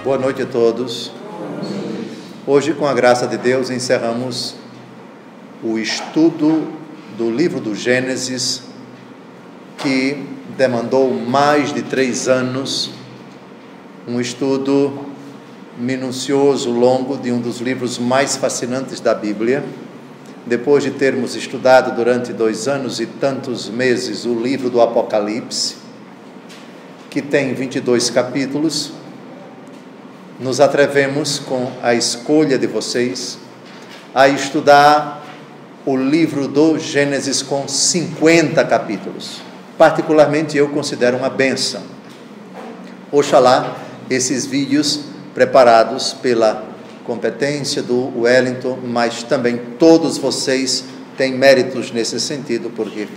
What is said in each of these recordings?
Boa noite a todos. Hoje, com a graça de Deus, encerramos o estudo do livro do Gênesis, que demandou mais de 3 anos, um estudo minucioso, longo, de um dos livros mais fascinantes da Bíblia. Depois de termos estudado durante 2 anos e tantos meses o livro do Apocalipse, que tem 22 capítulos, nos atrevemos, com a escolha de vocês, a estudar o livro do Gênesis com 50 capítulos. Particularmente eu considero uma bênção. Oxalá esses vídeos preparados pela competência do Wellington, mas também todos vocês têm méritos nesse sentido, porque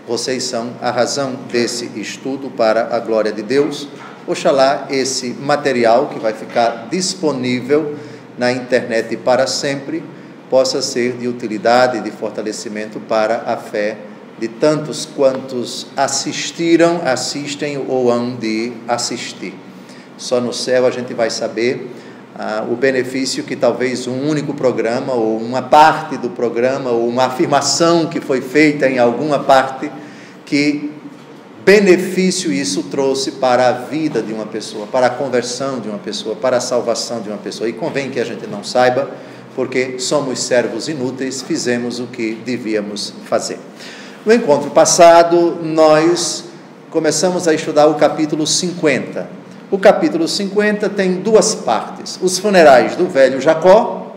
vocês são a razão desse estudo para a glória de Deus. Oxalá esse material, que vai ficar disponível na internet para sempre, possa ser de utilidade e de fortalecimento para a fé de tantos quantos assistiram, assistem ou hão de assistir. Só no céu a gente vai saber o benefício que talvez um único programa, ou uma parte do programa, ou uma afirmação que foi feita em alguma parte, que benefício isso trouxe para a vida de uma pessoa, para a conversão de uma pessoa, para a salvação de uma pessoa. E convém que a gente não saiba, porque somos servos inúteis, fizemos o que devíamos fazer. No encontro passado, nós começamos a estudar o capítulo 50. O capítulo 50 tem 2 partes: os funerais do velho Jacó,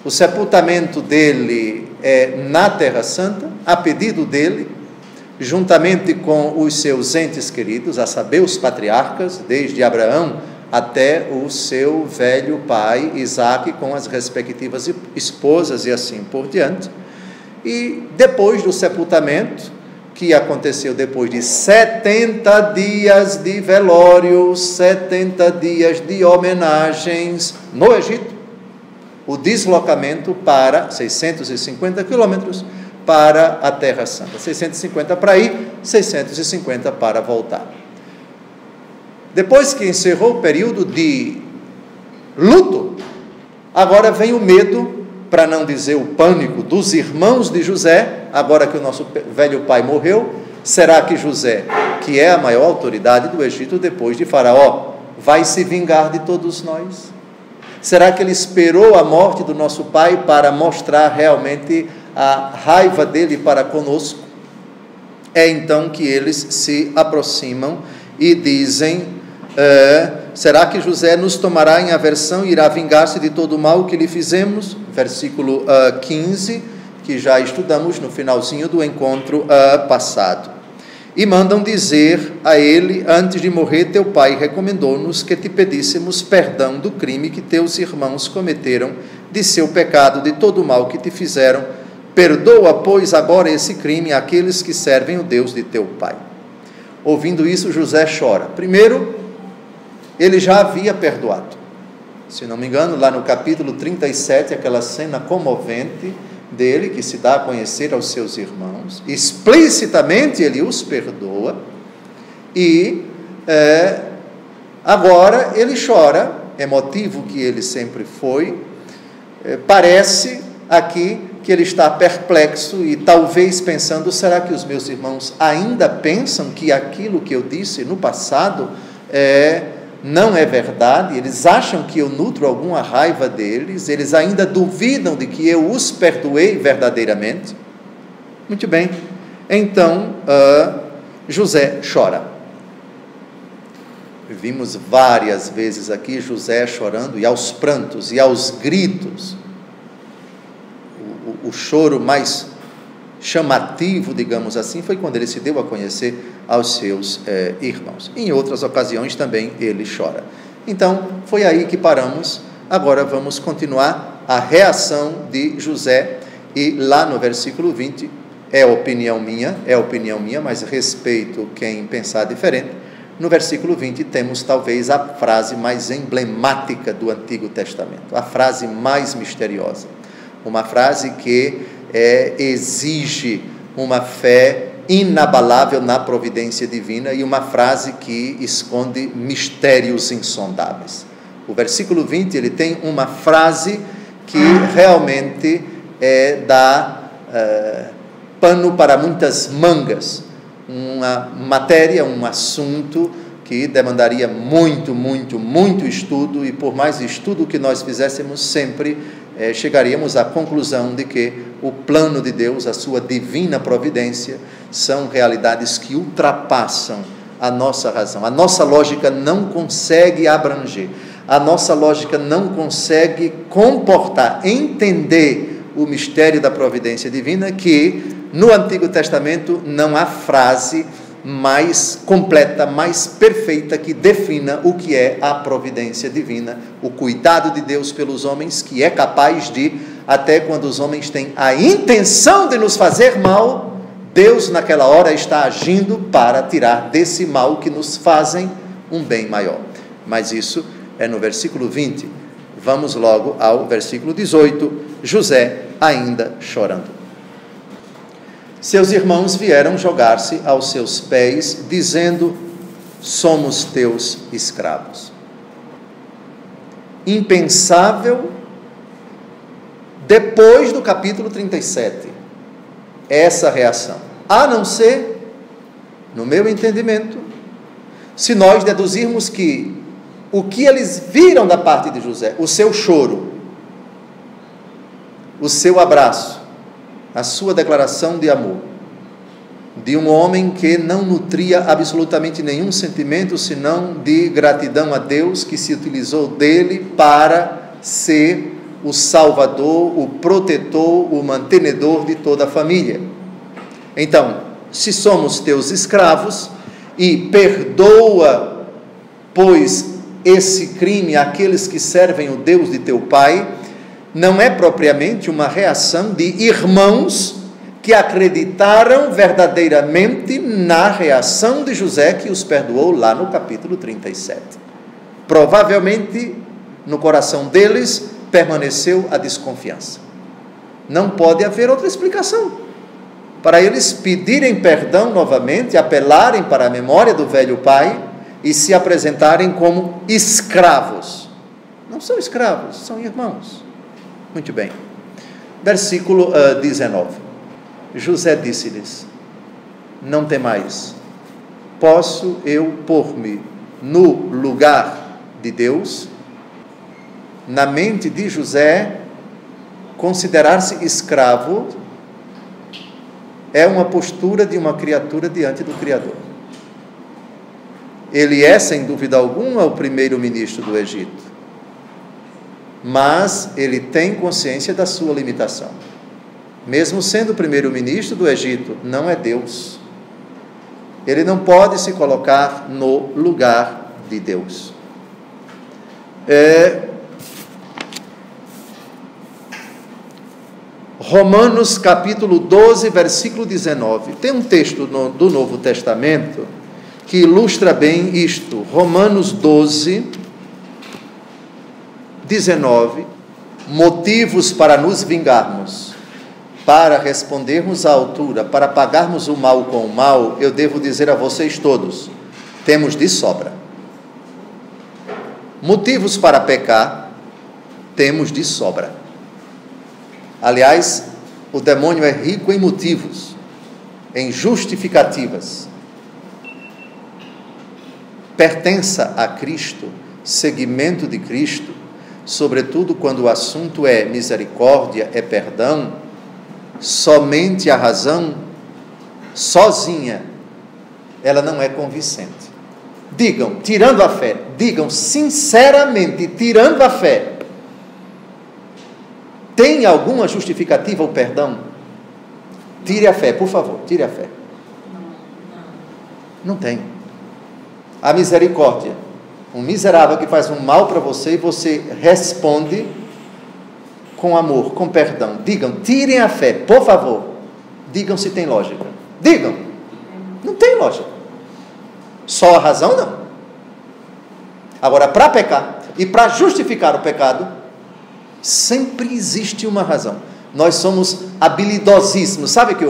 o sepultamento dele na Terra Santa, a pedido dele, juntamente com os seus entes queridos, a saber, os patriarcas, desde Abraão até o seu velho pai Isaque, com as respectivas esposas e assim por diante. E depois do sepultamento, que aconteceu depois de 70 dias de velório, 70 dias de homenagens no Egito, o deslocamento para 650 quilômetros para a Terra Santa. 650 para ir, 650 para voltar. Depois que encerrou o período de luto, agora vem o medo, para não dizer o pânico, dos irmãos de José. Agora que o nosso velho pai morreu, será que José, que é a maior autoridade do Egito depois de Faraó, vai se vingar de todos nós? Será que ele esperou a morte do nosso pai para mostrar realmente a raiva dele para conosco? É então que eles se aproximam e dizem: será que José nos tomará em aversão e irá vingar-se de todo o mal que lhe fizemos? Versículo 15, que já estudamos no finalzinho do encontro passado. E mandam dizer a ele: antes de morrer, teu pai recomendou-nos que te pedíssemos perdão do crime que teus irmãos cometeram, de seu pecado, de todo o mal que te fizeram. Perdoa, pois, agora esse crime àqueles que servem o Deus de teu pai. Ouvindo isso, José chora. Primeiro, ele já havia perdoado. Se não me engano, lá no capítulo 37, aquela cena comovente dele, que se dá a conhecer aos seus irmãos, explicitamente ele os perdoa, e agora ele chora, emotivo que ele sempre foi. Parece aqui que ele está perplexo e talvez pensando: será que os meus irmãos ainda pensam que aquilo que eu disse no passado não é verdade? Eles acham que eu nutro alguma raiva deles? Eles ainda duvidam de que eu os perdoei verdadeiramente? Muito bem, então José chora. Vimos várias vezes aqui José chorando, e aos prantos e aos gritos. O choro mais chamativo, digamos assim, foi quando ele se deu a conhecer aos seus irmãos. Em outras ocasiões também ele chora. Então, foi aí que paramos. Agora vamos continuar a reação de José, e lá no versículo 20, é opinião minha, mas respeito quem pensar diferente. No versículo 20 temos talvez a frase mais emblemática do Antigo Testamento, a frase mais misteriosa, uma frase que exige uma fé inabalável na providência divina e uma frase que esconde mistérios insondáveis. O versículo 20, ele tem uma frase que realmente dá pano para muitas mangas, uma matéria, um assunto que demandaria muito estudo, e por mais estudo que nós fizéssemos, sempre chegaríamos à conclusão de que o plano de Deus, a sua divina providência, são realidades que ultrapassam a nossa razão. A nossa lógica não consegue abranger, a nossa lógica não consegue comportar, entender o mistério da providência divina, que no Antigo Testamento não há frase mais completa, mais perfeita, que defina o que é a providência divina, o cuidado de Deus pelos homens, que é capaz de, até quando os homens têm a intenção de nos fazer mal, Deus naquela hora está agindo para tirar desse mal que nos fazem um bem maior. Mas isso é no versículo 20. Vamos logo ao versículo 18, José ainda chorando. Seus irmãos vieram jogar-se aos seus pés, dizendo: somos teus escravos. Impensável, depois do capítulo 37, essa reação. A não ser, no meu entendimento, se nós deduzirmos que o que eles viram da parte de José, o seu choro, o seu abraço, a sua declaração de amor, de um homem que não nutria absolutamente nenhum sentimento senão de gratidão a Deus, que se utilizou dele para ser o salvador, o protetor, o mantenedor de toda a família. Então, se somos teus escravos, e perdoa, pois, esse crime àqueles que servem o Deus de teu pai, não é propriamente uma reação de irmãos que acreditaram verdadeiramente na reação de José, que os perdoou lá no capítulo 37. Provavelmente, no coração deles, permaneceu a desconfiança. Não pode haver outra explicação para eles pedirem perdão novamente, apelarem para a memória do velho pai e se apresentarem como escravos. Não são escravos, são irmãos. Muito bem. Versículo 19. José disse-lhes: não temais, posso eu pôr-me no lugar de Deus? Na mente de José, considerar-se escravo é uma postura de uma criatura diante do Criador. Ele é, sem dúvida alguma, o primeiro-ministro do Egito, mas ele tem consciência da sua limitação. Mesmo sendo o primeiro-ministro do Egito, não é Deus. Ele não pode se colocar no lugar de Deus. Romanos capítulo 12, versículo 19. Tem um texto do Novo Testamento que ilustra bem isto. Romanos 12, 19. Motivos para nos vingarmos, para respondermos à altura, para pagarmos o mal com o mal, eu devo dizer a vocês todos: temos de sobra. Motivos para pecar, temos de sobra. Aliás, o demônio é rico em motivos, em justificativas. Pertença a Cristo, seguimento de Cristo, sobretudo quando o assunto é misericórdia, é perdão, somente a razão, sozinha, ela não é convincente. Digam, tirando a fé, digam sinceramente, tirando a fé, tem alguma justificativa o perdão? Tire a fé, por favor, tire a fé. Não tem. A misericórdia, um miserável que faz um mal para você e você responde com amor, com perdão. Digam, tirem a fé, por favor. Digam se tem lógica. Digam. Não tem lógica. Só a razão, não. Agora, para pecar e para justificar o pecado, sempre existe uma razão. Nós somos habilidosíssimos. Sabe que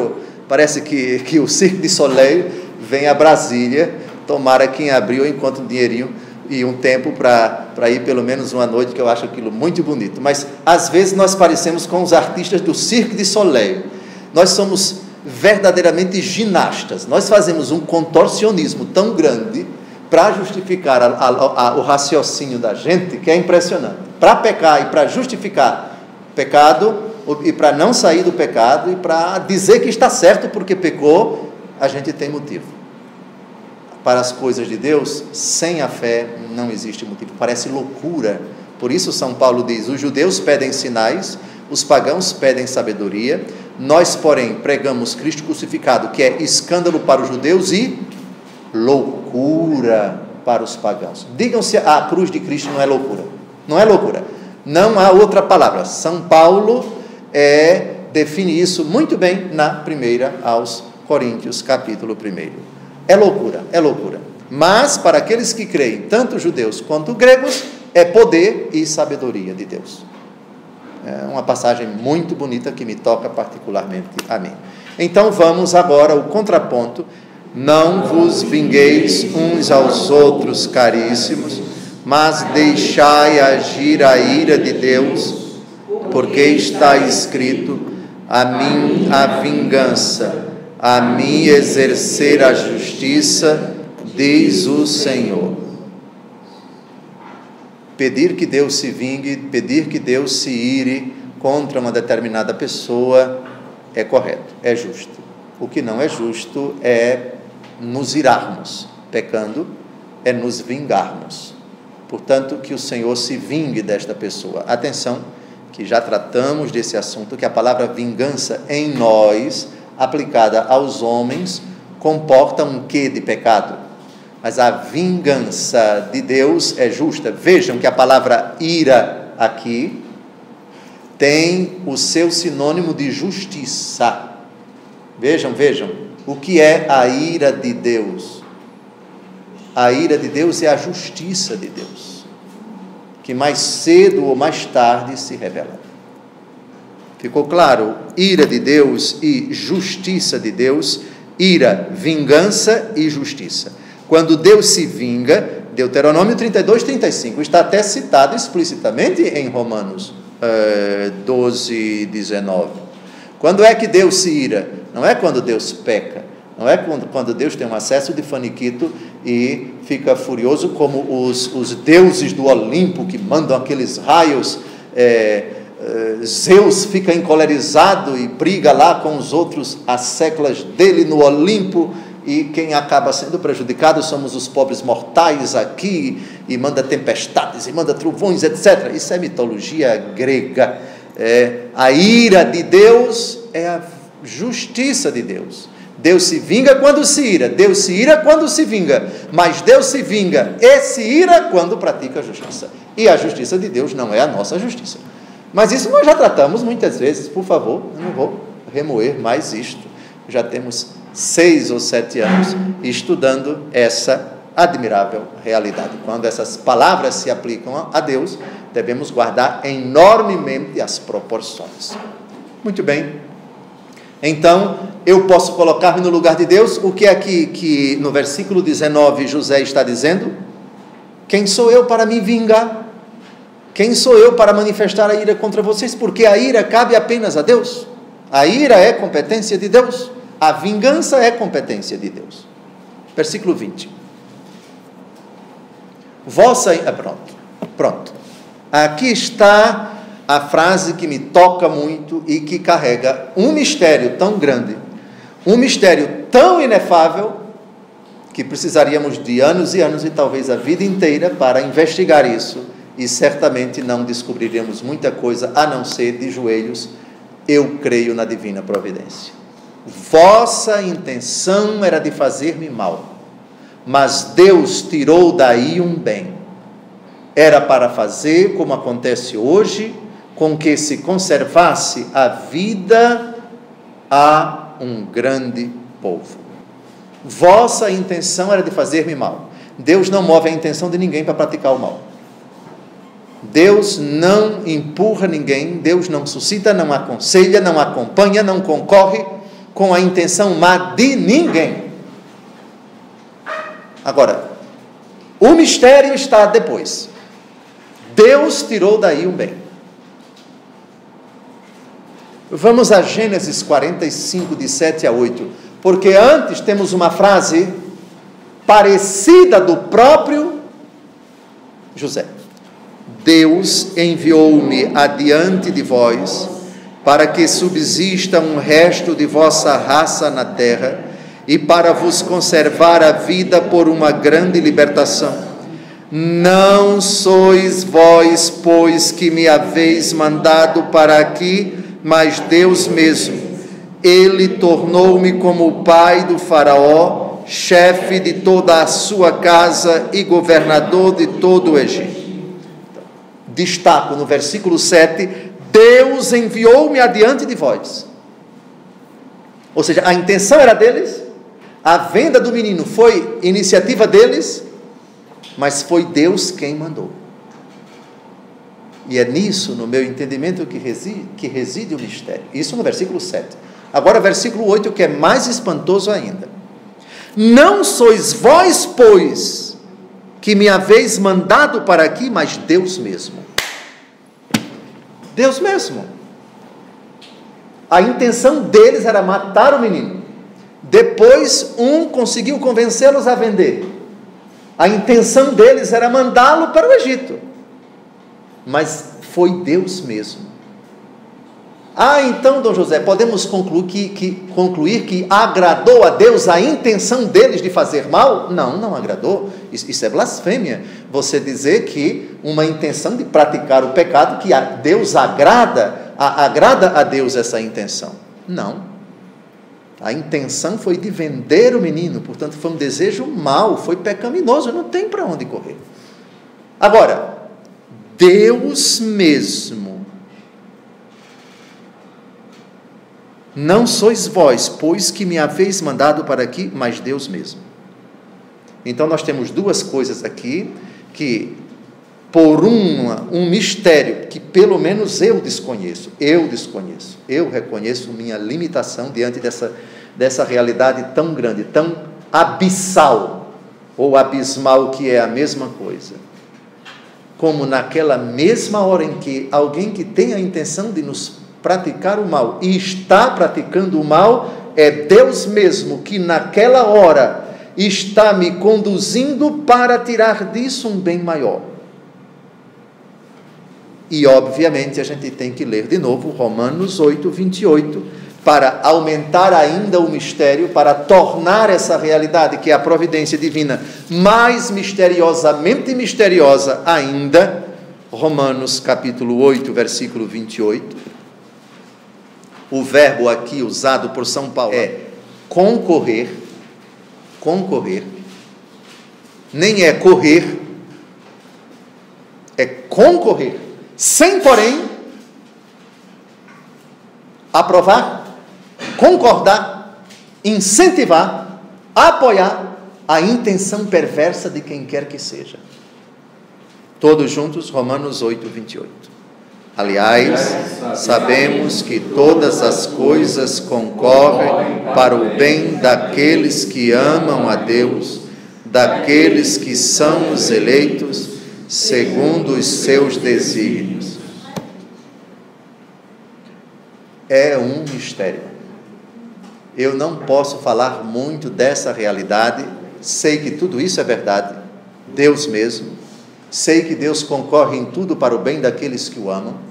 Parece que o Cirque du Soleil vem a Brasília. Tomara que em abril eu encontre um dinheirinho e um tempo para ir pelo menos uma noite, que eu acho aquilo muito bonito. Mas às vezes nós parecemos com os artistas do Cirque du Soleil. Nós somos verdadeiramente ginastas. Nós fazemos um contorcionismo tão grande para justificar o raciocínio da gente, que é impressionante. Para pecar e para justificar pecado, e para não sair do pecado, e para dizer que está certo porque pecou, a gente tem motivo. Para as coisas de Deus, sem a fé não existe motivo. Parece loucura. Por isso São Paulo diz: os judeus pedem sinais, os pagãos pedem sabedoria, nós, porém, pregamos Cristo crucificado, que é escândalo para os judeus e loucura para os pagãos. Digam se a cruz de Cristo não é loucura. Não é loucura. Não há outra palavra. São Paulo define isso muito bem na primeira aos Coríntios, capítulo 1. É loucura, é loucura. Mas para aqueles que creem, tanto judeus quanto gregos, é poder e sabedoria de Deus. É uma passagem muito bonita que me toca particularmente a mim. Então vamos agora ao contraponto. Não vos vingueis uns aos outros, caríssimos, mas deixai agir a ira de Deus, porque está escrito: a mim a vingança, a mim exercer a justiça, diz o Senhor. Pedir que Deus se vingue, pedir que Deus se ire contra uma determinada pessoa é correto, é justo. O que não é justo é nos irarmos, pecando é nos vingarmos. Portanto, que o Senhor se vingue desta pessoa. Atenção, que já tratamos desse assunto, que a palavra vingança em nós, aplicada aos homens, comporta um quê de pecado? Mas a vingança de Deus é justa. Vejam que a palavra ira aqui tem o seu sinônimo de justiça. Vejam, o que é a ira de Deus? A ira de Deus é a justiça de Deus, que mais cedo ou mais tarde se revela. Ficou claro? Ira de Deus e justiça de Deus. Ira, vingança e justiça. Quando Deus se vinga, Deuteronômio 32, 35, está até citado explicitamente em Romanos 12, 19. Quando é que Deus se ira? Não é quando Deus peca, não é quando Deus tem um acesso de faniquito e fica furioso como os deuses do Olimpo que mandam aqueles raios. Zeus fica encolerizado e briga lá com os outros as séculas dele no Olimpo, e quem acaba sendo prejudicado somos os pobres mortais aqui, e manda tempestades, e manda trovões, etc. Isso é mitologia grega. A ira de Deus é a justiça de Deus. Deus se vinga quando se ira, Deus se ira quando se vinga, mas Deus se vinga e se ira quando pratica a justiça. E a justiça de Deus não é a nossa justiça. Mas isso nós já tratamos muitas vezes. Por favor, eu não vou remoer mais isto. Já temos 6 ou 7 anos estudando essa admirável realidade. Quando essas palavras se aplicam a Deus, devemos guardar enormemente as proporções. Muito bem. Então, eu posso colocar-me no lugar de Deus. O que é que no versículo 19 José está dizendo? Quem sou eu para me vingar? Quem sou eu para manifestar a ira contra vocês? Porque a ira cabe apenas a Deus. A ira é competência de Deus. A vingança é competência de Deus. Versículo 20. Pronto. Aqui está a frase que me toca muito e que carrega um mistério tão grande, um mistério tão inefável, que precisaríamos de anos e anos e talvez a vida inteira para investigar isso, e certamente não descobriríamos muita coisa a não ser de joelhos: eu creio na divina providência. Vossa intenção era de fazer-me mal, mas Deus tirou daí um bem. Era para fazer, como acontece hoje, com que se conservasse a vida a um grande povo. Vossa intenção era de fazer-me mal. Deus não move a intenção de ninguém para praticar o mal. Deus não empurra ninguém, Deus não suscita, não aconselha, não acompanha, não concorre com a intenção má de ninguém. Agora, o mistério está depois. Deus tirou daí o bem. Vamos a Gênesis 45, de 7 a 8, porque antes temos uma frase parecida do próprio José. Deus enviou-me adiante de vós, para que subsista um resto de vossa raça na terra, e para vos conservar a vida por uma grande libertação. Não sois vós, pois, que me haveis mandado para aqui, mas Deus mesmo. Ele tornou-me como o pai do faraó, chefe de toda a sua casa e governador de todo o Egito. Destaco no versículo 7, Deus enviou-me adiante de vós. Ou seja, a intenção era deles, a venda do menino foi iniciativa deles, mas foi Deus quem mandou. E é nisso, no meu entendimento, que reside o mistério. Isso no versículo 7. Agora, versículo 8, que é mais espantoso ainda. Não sois vós, pois, que me haveis mandado para aqui, mas Deus mesmo. Deus mesmo. A intenção deles era matar o menino. Depois, um conseguiu convencê-los a vender. A intenção deles era mandá-lo para o Egito. Mas foi Deus mesmo. Então, Dom José, podemos concluir que agradou a Deus a intenção deles de fazer mal? Não, não agradou. Isso é blasfêmia. Você dizer que uma intenção de praticar o pecado, que a Deus agrada a Deus essa intenção. Não. A intenção foi de vender o menino, portanto foi um desejo mau, foi pecaminoso, não tem para onde correr. Agora, Deus mesmo, não sois vós, pois, que me haveis mandado para aqui, mas Deus mesmo. Então nós temos duas coisas aqui, que por um mistério, que pelo menos eu desconheço, eu reconheço minha limitação diante dessa realidade tão grande, tão abissal, ou abismal, que é a mesma coisa. Como naquela mesma hora em que alguém que tem a intenção de nos praticar o mal, e está praticando o mal, é Deus mesmo que naquela hora está me conduzindo para tirar disso um bem maior. E obviamente a gente tem que ler de novo Romanos 8, 28, para aumentar ainda o mistério, para tornar essa realidade, que é a providência divina, mais misteriosamente misteriosa ainda. Romanos capítulo 8, versículo 28. O verbo aqui usado por São Paulo é concorrer, nem é correr, é concorrer, sem, porém, aprovar, concordar, incentivar, apoiar a intenção perversa de quem quer que seja. Todos juntos, Romanos 8, 28. Aliás, sabemos que todas as coisas concorrem para o bem daqueles que amam a Deus, daqueles que são os eleitos, segundo os seus desígnios. É um mistério. Eu não posso falar muito dessa realidade. Sei que tudo isso é verdade, Deus mesmo. Sei que Deus concorre em tudo para o bem daqueles que o amam.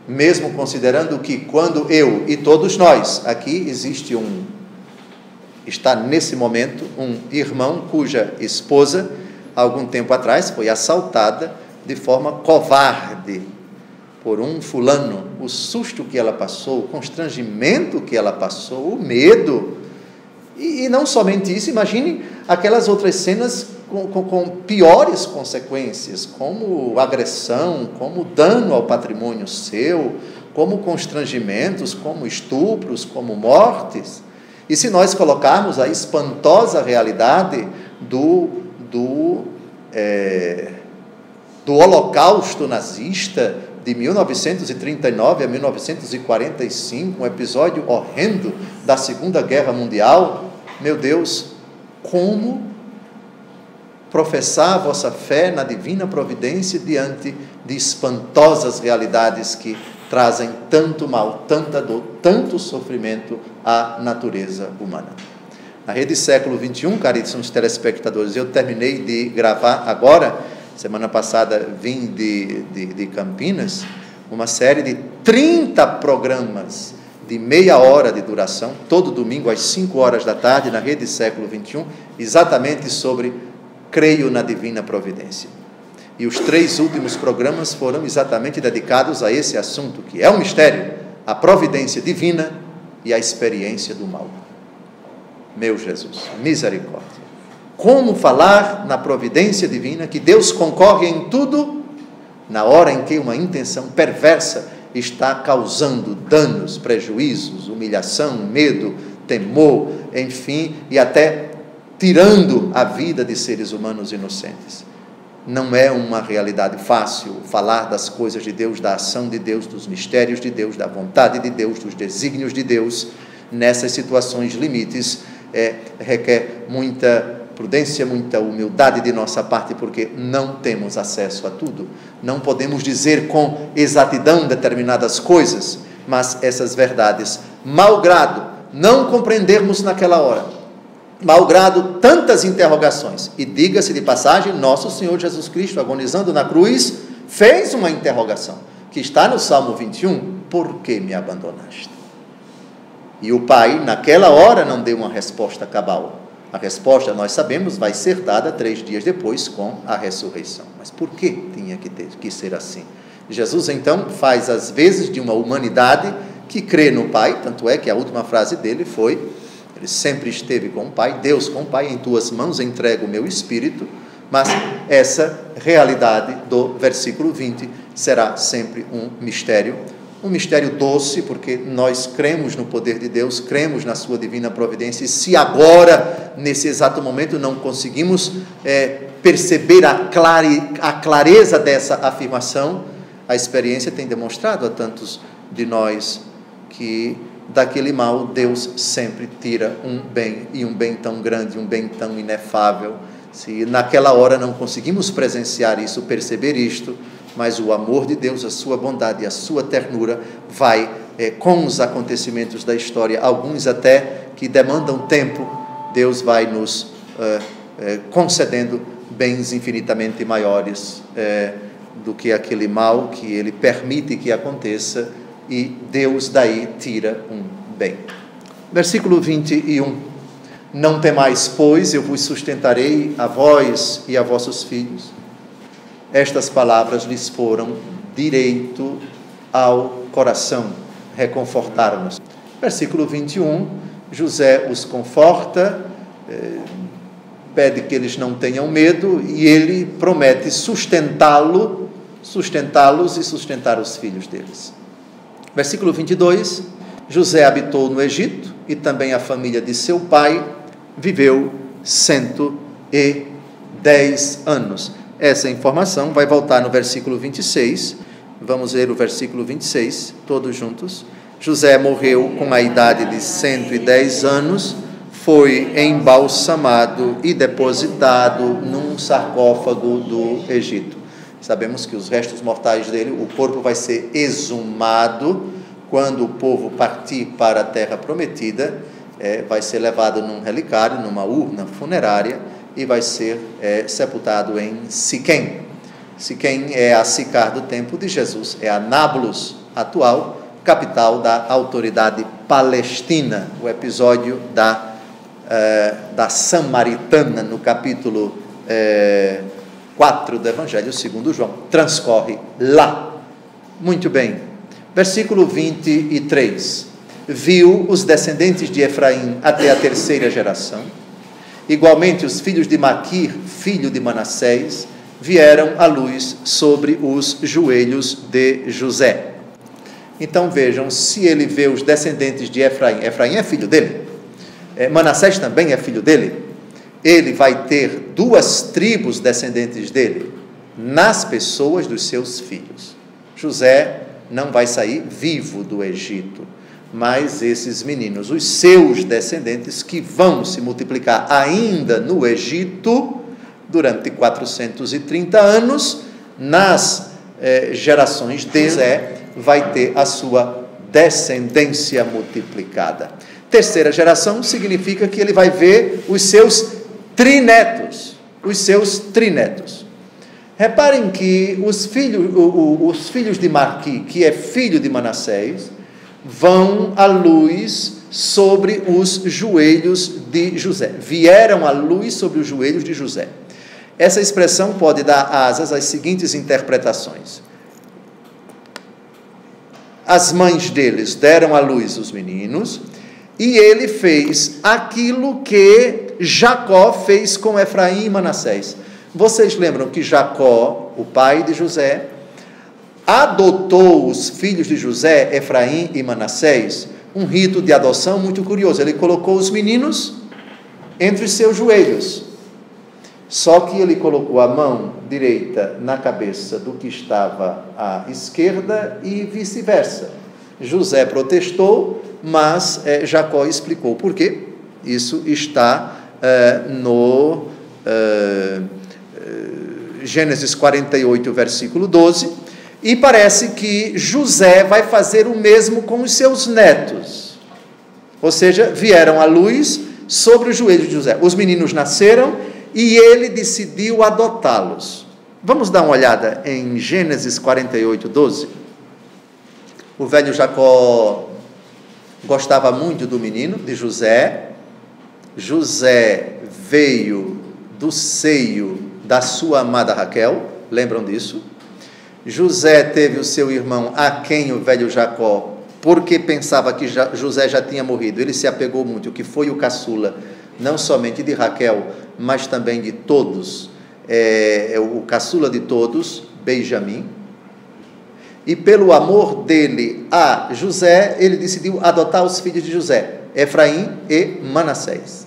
Mesmo considerando que quando eu e todos nós, aqui está nesse momento um irmão cuja esposa, algum tempo atrás, foi assaltada de forma covarde por um fulano. O susto que ela passou, o constrangimento que ela passou, o medo. E não somente isso, imagine aquelas outras cenas com piores consequências, como agressão, como dano ao patrimônio seu, como constrangimentos, como estupros, como mortes. E se nós colocarmos a espantosa realidade do Holocausto nazista de 1939 a 1945, um episódio horrendo, da Segunda Guerra Mundial, meu Deus, como professar a vossa fé na divina providência diante de espantosas realidades que trazem tanto mal, tanta dor, tanto sofrimento à natureza humana. Na Rede Século XXI, caríssimos telespectadores, eu terminei de gravar agora, semana passada vim de Campinas, uma série de 30 programas de meia hora de duração, todo domingo às 5 horas da tarde, na Rede Século XXI, exatamente sobre creio na divina providência. E os 3 últimos programas foram exatamente dedicados a esse assunto, que é um mistério, a providência divina e a experiência do mal. Meu Jesus, misericórdia. Como falar na providência divina, que Deus concorre em tudo, na hora em que uma intenção perversa está causando danos, prejuízos, humilhação, medo, temor, enfim, e até tirando a vida de seres humanos inocentes. Não é uma realidade fácil falar das coisas de Deus, da ação de Deus, dos mistérios de Deus, da vontade de Deus, dos desígnios de Deus. Nessas situações limites, requer muita prudência, muita humildade de nossa parte, porque não temos acesso a tudo. Não podemos dizer com exatidão determinadas coisas, mas essas verdades, malgrado não compreendermos naquela hora, malgrado tantas interrogações, e diga-se de passagem, nosso Senhor Jesus Cristo, agonizando na cruz, fez uma interrogação, que está no Salmo 21, por que me abandonaste? E o Pai, naquela hora, não deu uma resposta cabal. A resposta, nós sabemos, vai ser dada 3 dias depois com a ressurreição. Mas por que tinha que ser assim? Jesus, então, faz as vezes de uma humanidade que crê no Pai, tanto é que a última frase dele foi, ele sempre esteve com o Pai, Deus com o Pai, em tuas mãos entrego o meu espírito, mas essa realidade do versículo 20 será sempre um mistério doce, porque nós cremos no poder de Deus, cremos na sua divina providência, e se agora, nesse exato momento, não conseguimos perceber a clareza dessa afirmação, a experiência tem demonstrado a tantos de nós que daquele mal Deus sempre tira um bem, e um bem tão grande, um bem tão inefável. Se naquela hora não conseguimos presenciar isso, perceber isto, mas o amor de Deus, a sua bondade e a sua ternura vai com os acontecimentos da história, alguns até que demandam tempo, Deus vai nos concedendo bens infinitamente maiores do que aquele mal que Ele permite que aconteça, e Deus daí tira um bem. Versículo 21. Não temais, pois, eu vos sustentarei, a vós e a vossos filhos. Estas palavras lhes foram direito ao coração, reconfortaram-nos. Versículo 21, José os conforta, pede que eles não tenham medo, e ele promete sustentá-los e sustentar os filhos deles. Versículo 22, José habitou no Egito, e também a família de seu pai viveu 110 anos. Essa informação vai voltar no versículo 26, vamos ler o versículo 26, todos juntos. José morreu com a idade de 110 anos, foi embalsamado e depositado num sarcófago do Egito. Sabemos que os restos mortais dele, o corpo vai ser exumado quando o povo partir para a terra prometida, vai ser levado num relicário, numa urna funerária, e vai ser sepultado em Siquém. Siquém é a Sicar do tempo de Jesus, é a Nablus atual, capital da autoridade palestina. O episódio da Samaritana, no capítulo 4 do Evangelho segundo João, transcorre lá. Muito bem, versículo 23. Viu os descendentes de Efraim até a 3ª geração. Igualmente os filhos de Maquir, filho de Manassés, vieram à luz sobre os joelhos de José. Então vejam, se ele vê os descendentes de Efraim, Efraim é filho dele, Manassés também é filho dele, ele vai ter 2 tribos descendentes dele, nas pessoas dos seus filhos. José não vai sair vivo do Egito, mas esses meninos, os seus descendentes, que vão se multiplicar ainda no Egito durante 430 anos, nas gerações de José, vai ter a sua descendência multiplicada. Terceira geração significa que ele vai ver os seus trinetos. Reparem que os filhos de Marqui, que é filho de Manassés, vão à luz sobre os joelhos de José. Vieram à luz sobre os joelhos de José. Essa expressão pode dar asas às seguintes interpretações. As mães deles deram à luz os meninos, e ele fez aquilo que Jacó fez com Efraim e Manassés. Vocês lembram que Jacó, o pai de José, adotou os filhos de José, Efraim e Manassés, um rito de adoção muito curioso. Ele colocou os meninos entre os seus joelhos. Só que ele colocou a mão direita na cabeça do que estava à esquerda e vice-versa. José protestou, mas Jacó explicou por quê. Isso está no Gênesis 48, versículo 12, e parece que José vai fazer o mesmo com os seus netos. Ou seja, vieram à luz sobre os joelhos de José. Os meninos nasceram e ele decidiu adotá-los. Vamos dar uma olhada em Gênesis 48, 12. O velho Jacó gostava muito do menino, de José. José veio do seio da sua amada Raquel, lembram disso? José teve o seu irmão, a quem o velho Jacó, porque pensava que José já tinha morrido, ele se apegou muito, que foi o caçula, não somente de Raquel, mas também de todos, o caçula de todos, Benjamim. E pelo amor dele a José, ele decidiu adotar os filhos de José, Efraim e Manassés.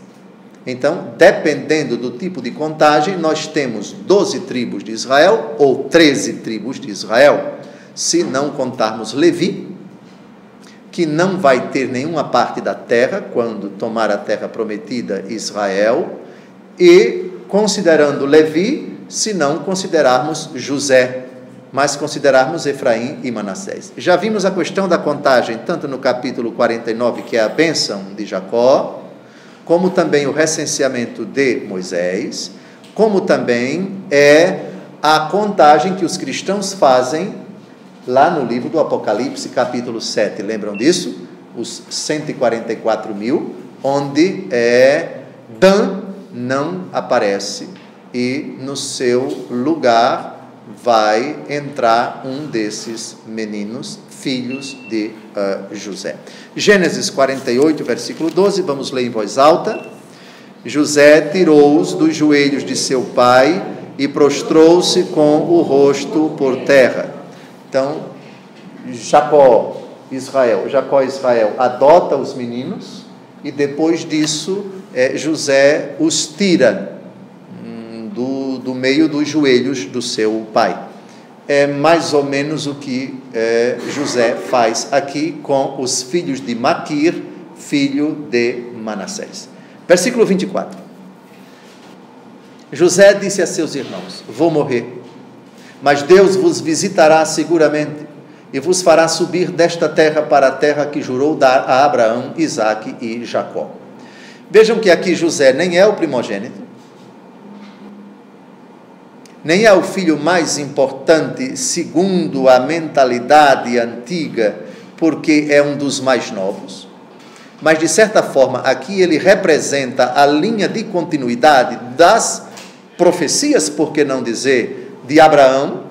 Então, dependendo do tipo de contagem, nós temos 12 tribos de Israel, ou 13 tribos de Israel, se não contarmos Levi, que não vai ter nenhuma parte da terra, quando tomar a terra prometida Israel, e considerando Levi, se não considerarmos José, mas considerarmos Efraim e Manassés. Já vimos a questão da contagem, tanto no capítulo 49, que é a bênção de Jacó, como também o recenseamento de Moisés, como também a contagem que os cristãos fazem lá no livro do Apocalipse, capítulo 7. Lembram disso? Os 144 mil, onde Dan não aparece e no seu lugar vai entrar um desses meninos, filhos de José. Gênesis 48, versículo 12, vamos ler em voz alta. José tirou-os dos joelhos de seu pai e prostrou-se com o rosto por terra. Então, Jacó Israel adota os meninos e depois disso José os tira do meio dos joelhos do seu pai. É mais ou menos o que José faz aqui com os filhos de Maquir, filho de Manassés. Versículo 24. José disse a seus irmãos: vou morrer, mas Deus vos visitará seguramente e vos fará subir desta terra para a terra que jurou dar a Abraão, Isaque e Jacó. Vejam que aqui José nem é o primogênito, nem é o filho mais importante segundo a mentalidade antiga, porque é um dos mais novos, mas de certa forma aqui ele representa a linha de continuidade das profecias, por que não dizer, de Abraão,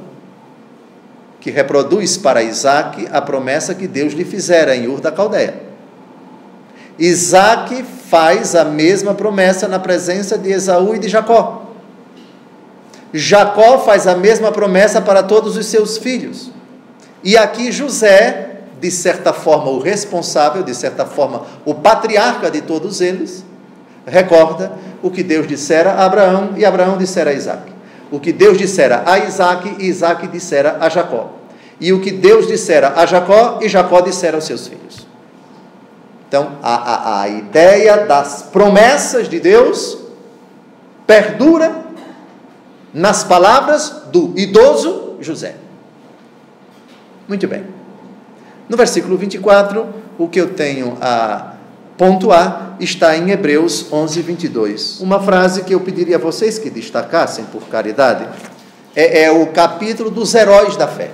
que reproduz para Isaque a promessa que Deus lhe fizera em Ur da Caldeia. Isaque faz a mesma promessa na presença de Esaú e de Jacó. Jacó faz a mesma promessa para todos os seus filhos. E aqui José, de certa forma o responsável, de certa forma o patriarca de todos eles, recorda o que Deus dissera a Abraão e Abraão dissera a Isaque. O que Deus dissera a Isaque e Isaque dissera a Jacó. E o que Deus dissera a Jacó e Jacó dissera aos seus filhos. Então, a ideia das promessas de Deus perdura nas palavras do idoso José. Muito bem. No versículo 24, o que eu tenho a pontuar está em Hebreus 11, 22. Uma frase que eu pediria a vocês que destacassem, por caridade, é o capítulo dos heróis da fé.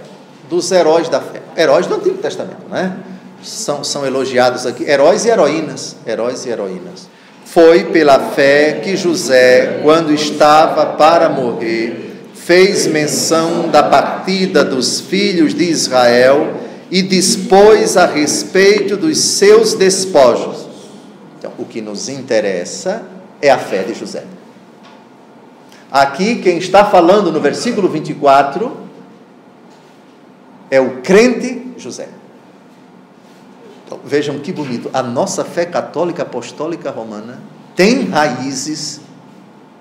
Dos heróis da fé. Heróis do Antigo Testamento, né? São elogiados aqui, heróis e heroínas. Heróis e heroínas. Foi pela fé que José, quando estava para morrer, fez menção da partida dos filhos de Israel e dispôs a respeito dos seus despojos. Então, o que nos interessa é a fé de José. Aqui, quem está falando no versículo 24 é o crente José. Então, vejam que bonito. A nossa fé católica apostólica romana tem raízes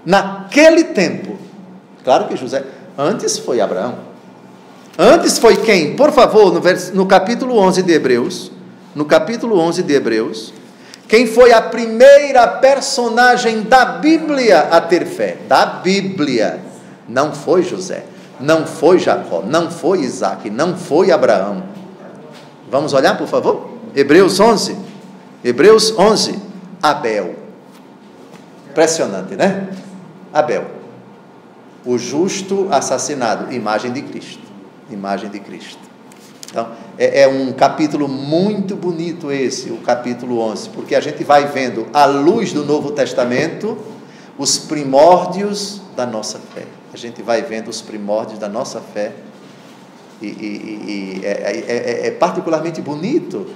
naquele tempo. Claro que José, antes foi Abraão. Antes foi quem? Por favor, no capítulo 11 de Hebreus, no capítulo 11 de Hebreus, quem foi a primeira personagem da Bíblia a ter fé? Da Bíblia. Não foi José, não foi Jacó, não foi Isaac, não foi Abraão. Vamos olhar, por favor? Hebreus 11. Hebreus 11. Abel. Impressionante, né? Abel. O justo assassinado. Imagem de Cristo. Imagem de Cristo. Então, é um capítulo muito bonito esse, o capítulo 11, porque a gente vai vendo, à luz do Novo Testamento, os primórdios da nossa fé. A gente vai vendo os primórdios da nossa fé, e é particularmente bonito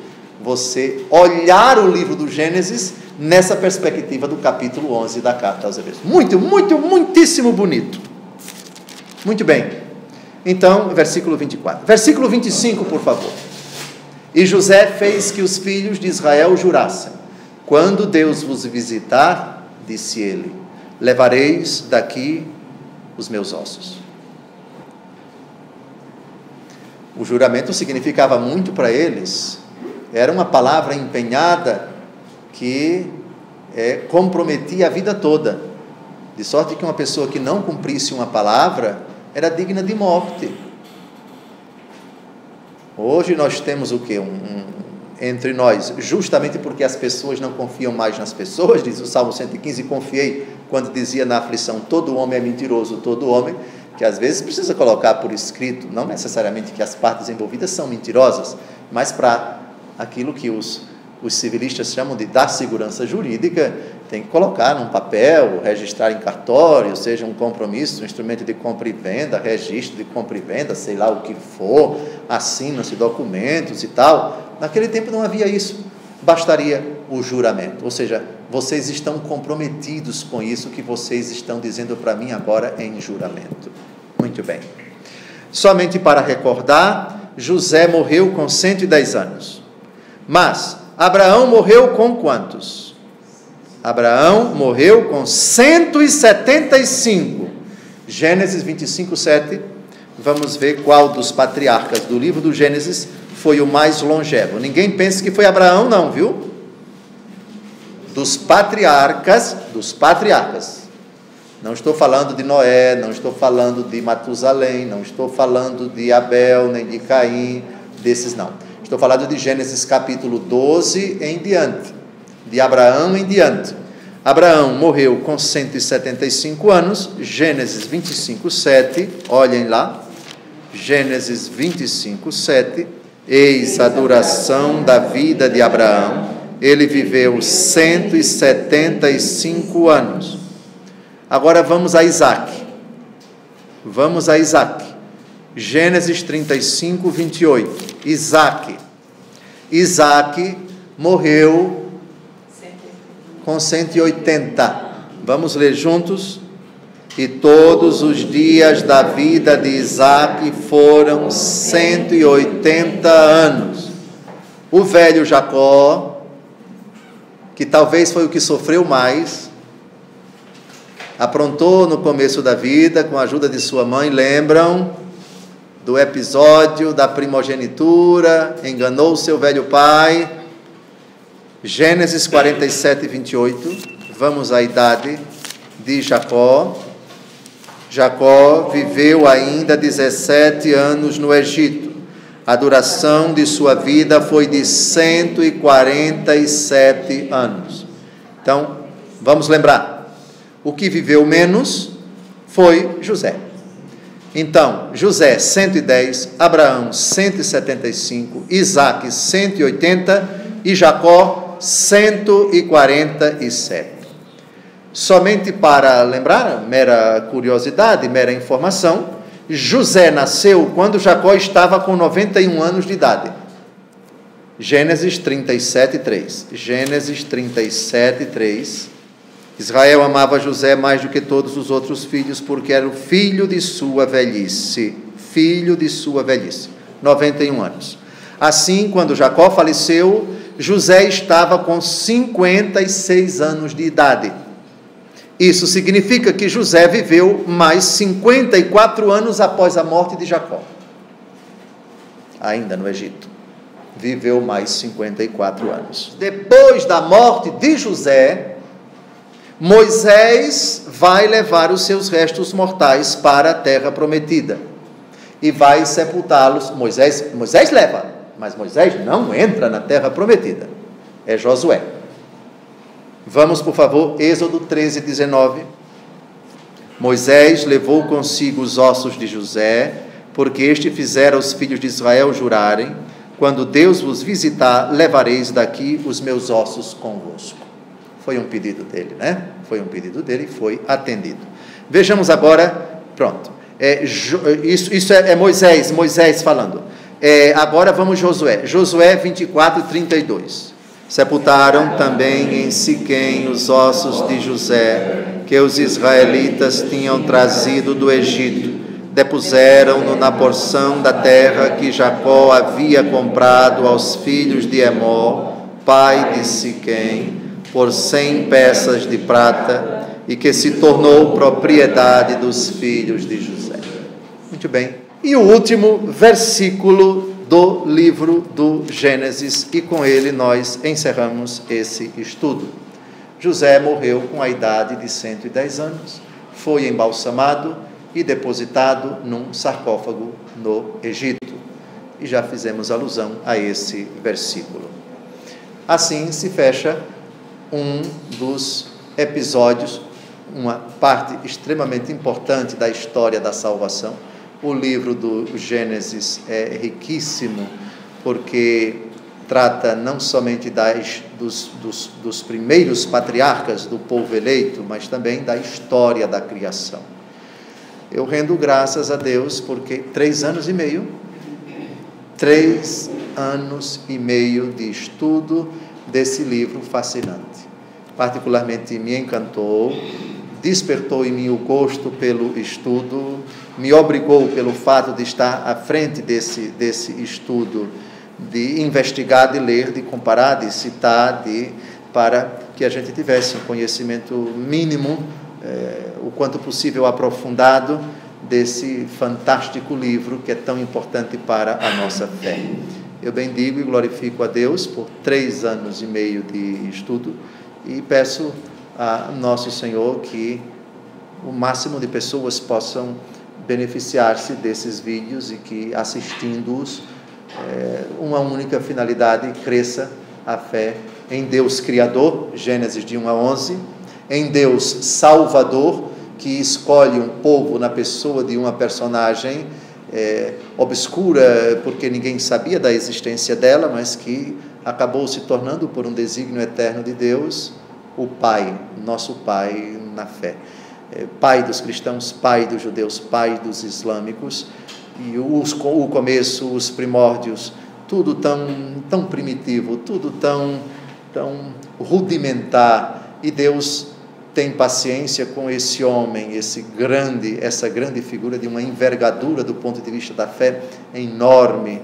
você olhar o livro do Gênesis nessa perspectiva do capítulo 11 da carta aos Hebreus. Muitíssimo bonito. Muito bem. Então, versículo 24. Versículo 25, por favor. E José fez que os filhos de Israel jurassem: quando Deus vos visitar, disse ele, levareis daqui os meus ossos. O juramento significava muito para eles. Era uma palavra empenhada que comprometia a vida toda. De sorte que uma pessoa que não cumprisse uma palavra era digna de morte. Hoje nós temos o quê? Entre nós, justamente porque as pessoas não confiam mais nas pessoas, diz o Salmo 115, confiei quando dizia na aflição, todo homem é mentiroso, todo homem, que às vezes precisa colocar por escrito, não necessariamente que as partes envolvidas são mentirosas, mas para aquilo que os civilistas chamam de dar segurança jurídica, tem que colocar num papel, registrar em cartório, seja um compromisso, um instrumento de compra e venda, registro de compra e venda, sei lá o que for, assinam-se documentos e tal. Naquele tempo não havia isso, bastaria o juramento, ou seja, vocês estão comprometidos com isso que vocês estão dizendo para mim agora em juramento. Muito bem. Somente para recordar, José morreu com 110 anos, mas Abraão morreu com quantos? Abraão morreu com 175. Gênesis 25, 7. Vamos ver qual dos patriarcas do livro do Gênesis foi o mais longevo. Ninguém pense que foi Abraão, não, viu? Dos patriarcas. Não estou falando de Noé, não estou falando de Matusalém, não estou falando de Abel, nem de Caim, desses não. Estou falando de Gênesis capítulo 12 em diante, de Abraão em diante. Abraão morreu com 175 anos, Gênesis 25, 7, olhem lá, Gênesis 25, 7, eis a duração da vida de Abraão, ele viveu 175 anos. Agora vamos a Isaac, Gênesis 35, 28, Isaac morreu com 180, vamos ler juntos? E todos os dias da vida de Isaac foram 180 anos. O velho Jacó, que talvez foi o que sofreu mais, aprontou no começo da vida, com a ajuda de sua mãe, lembram do episódio da primogenitura, enganou seu velho pai. Gênesis 47, 28, vamos à idade de Jacó. Jacó viveu ainda 17 anos no Egito. A duração de sua vida foi de 147 anos. Então, vamos lembrar, o que viveu menos foi José. Então, José 110, Abraão 175, Isaque 180 e Jacó 147. Somente para lembrar, mera curiosidade, mera informação, José nasceu quando Jacó estava com 91 anos de idade. Gênesis 37, 3. Gênesis 37, 3. Israel amava José mais do que todos os outros filhos, porque era o filho de sua velhice. Filho de sua velhice. 91 anos. Assim, quando Jacó faleceu, José estava com 56 anos de idade. Isso significa que José viveu mais 54 anos após a morte de Jacó. Ainda no Egito. Viveu mais 54 anos. Depois da morte de José, Moisés vai levar os seus restos mortais para a terra prometida. E vai sepultá-los. Moisés leva, mas Moisés não entra na terra prometida. É Josué. Vamos, por favor, Êxodo 13, 19. Moisés levou consigo os ossos de José, porque este fizera os filhos de Israel jurarem: quando Deus vos visitar, levareis daqui os meus ossos convosco. Foi um pedido dele, né? Foi um pedido dele e foi atendido. Vejamos agora, pronto. Isso é Moisés falando. Agora vamos Josué. Josué 24, 32. Sepultaram também em Siquém os ossos de José, que os israelitas tinham trazido do Egito. Depuseram-no na porção da terra que Jacó havia comprado aos filhos de Emor, pai de Siquém, por 100 peças de prata, e que se tornou propriedade dos filhos de José. Muito bem. E o último versículo do livro do Gênesis, e com ele nós encerramos esse estudo. José morreu com a idade de 110 anos, foi embalsamado e depositado num sarcófago no Egito. E já fizemos alusão a esse versículo. Assim se fecha um dos episódios, uma parte extremamente importante da história da salvação. O livro do Gênesis é riquíssimo, porque trata não somente dos primeiros patriarcas do povo eleito, mas também da história da criação. Eu rendo graças a Deus, porque 3 anos e meio de estudo desse livro fascinante. Particularmente me encantou, despertou em mim o gosto pelo estudo, me obrigou pelo fato de estar à frente desse estudo, de investigar, de ler, de comparar, de citar, para que a gente tivesse um conhecimento mínimo, o quanto possível aprofundado, desse fantástico livro que é tão importante para a nossa fé. Eu bendigo e glorifico a Deus por 3 anos e meio de estudo e peço a nosso Senhor que o máximo de pessoas possam beneficiar-se desses vídeos e que, assistindo-os, uma única finalidade: cresça a fé em Deus Criador, Gênesis de 1 a 11, em Deus Salvador, que escolhe um povo na pessoa de uma personagem obscura, porque ninguém sabia da existência dela, mas que acabou se tornando, por um desígnio eterno de Deus, o Pai, nosso Pai na fé. Pai dos cristãos, Pai dos judeus, Pai dos islâmicos, e o começo, os primórdios, tudo tão primitivo, tudo tão rudimentar, e Deus tem paciência com esse homem, essa grande figura de uma envergadura do ponto de vista da fé enorme,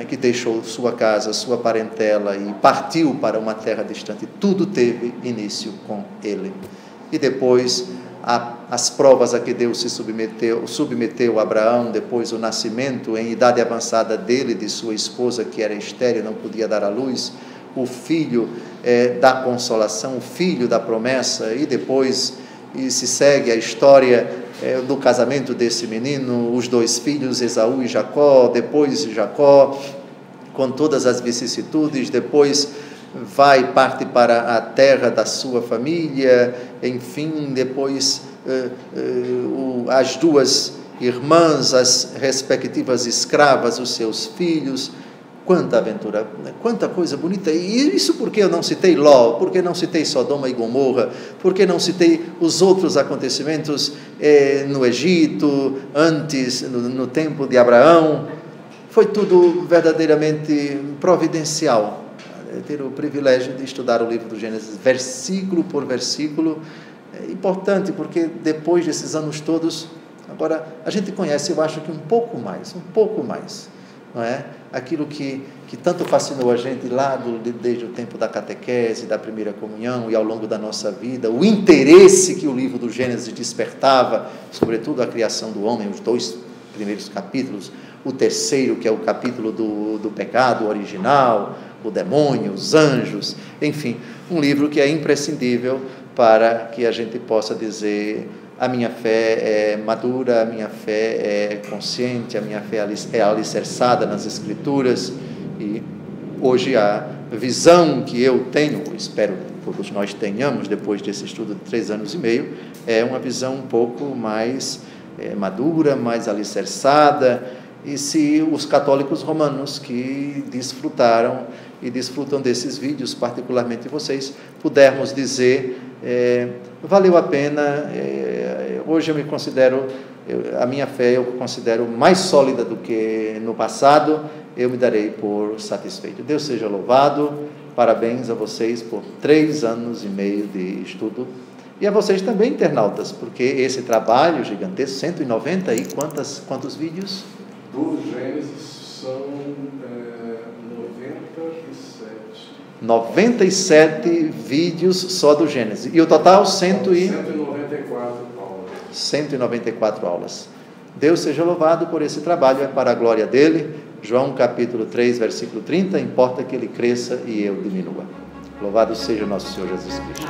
que deixou sua casa, sua parentela e partiu para uma terra distante. Tudo teve início com ele. E depois as provas a que Deus se submeteu a Abraão, depois o nascimento em idade avançada dele, de sua esposa, que era estéril, não podia dar à luz, o filho da consolação, o filho da promessa, e depois se segue a história do casamento desse menino, os 2 filhos, Esaú e Jacó, depois Jacó, com todas as vicissitudes, depois parte para a terra da sua família, enfim, depois as 2 irmãs, as respectivas escravas, os seus filhos. Quanta aventura, quanta coisa bonita. E isso porque eu não citei Ló, porque não citei Sodoma e Gomorra, porque não citei os outros acontecimentos no Egito, antes, no tempo de Abraão. Foi tudo verdadeiramente providencial. Ter o privilégio de estudar o livro do Gênesis, versículo por versículo, é importante, porque depois desses anos todos, agora a gente conhece, eu acho que um pouco mais, não é? Aquilo que tanto fascinou a gente lá desde o tempo da catequese, da primeira comunhão e ao longo da nossa vida, o interesse que o livro do Gênesis despertava, sobretudo a criação do homem, os 2 primeiros capítulos, o terceiro, que é o capítulo do pecado original, o demônio, os anjos, enfim, um livro que é imprescindível para que a gente possa dizer: a minha fé é madura, a minha fé é consciente, a minha fé é alicerçada nas Escrituras. E hoje a visão que eu tenho, espero que todos nós tenhamos depois desse estudo de 3 anos e meio, é uma visão um pouco mais madura, mais alicerçada. E se os católicos romanos que desfrutaram e desfrutam desses vídeos, particularmente vocês, pudermos dizer, valeu a pena. Hoje eu me considero, a minha fé eu considero mais sólida do que no passado, eu me darei por satisfeito. Deus seja louvado, parabéns a vocês por 3 anos e meio de estudo, e a vocês também, internautas, porque esse trabalho gigantesco, 190 e quantos vídeos? Do Gênesis são 97 vídeos só do Gênesis. E o total 194 aulas. Deus seja louvado por esse trabalho, é para a glória dele. João capítulo 3, versículo 30, importa que ele cresça e eu diminua. Louvado seja nosso Senhor Jesus Cristo.